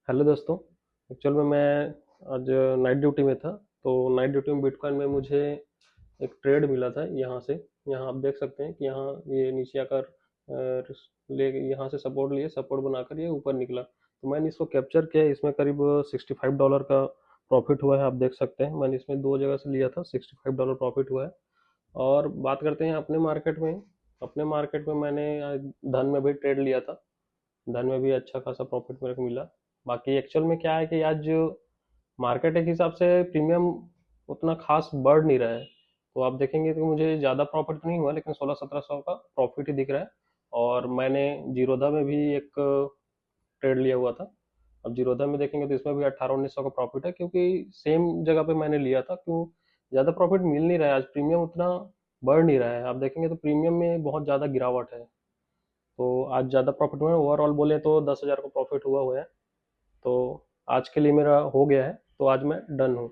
Hello दोस्तों। Actual में मैं आज नाइट ड्यूटी में था। तो नाइट ड्यूटी में बिटकॉइन में मुझे एक ट्रेड मिला था यहाँ से। यहाँ आप देख सकते हैं कि यहाँ ये नीचे आकर ले यहाँ से सपोर्ट लिए, सपोर्ट बनाकर ये ऊपर निकला। तो मैंने इसको कैप्चर किया। इसमें करीब $65 का प्रॉफिट हुआ है। आप देख सकते हैं मैंने इसमें दो जगह से लिया था, $65 प्रॉफिट हुआ है। और बात करते हैं अपने मार्केट में। अपने मार्केट में मैंने धन में भी ट्रेड लिया था। धन में भी अच्छा खासा प्रॉफिट मेरे को मिला। बाकी एक्चुअल में क्या है कि आज जो मार्केट के हिसाब से प्रीमियम उतना खास बढ़ नहीं रहा है। तो आप देखेंगे कि मुझे ज़्यादा प्रॉफिट तो नहीं हुआ, लेकिन 1600-1700 का प्रॉफिट ही दिख रहा है। और मैंने जीरोधा में भी एक ट्रेड लिया हुआ था। अब जीरोधा में देखेंगे तो इसमें भी 1800-1900 का प्रॉफिट है, क्योंकि सेम जगह पे मैंने लिया था। क्यों ज़्यादा प्रॉफिट मिल नहीं रहा है आज, प्रीमियम उतना बढ़ नहीं रहा है। आप देखेंगे तो प्रीमियम में बहुत ज़्यादा गिरावट है। तो आज ज़्यादा प्रॉफिट हुआ है। ओवरऑल बोले तो 10,000 का प्रॉफिट हुआ हुआ है। तो आज के लिए मेरा हो गया है, तो आज मैं डन हूँ।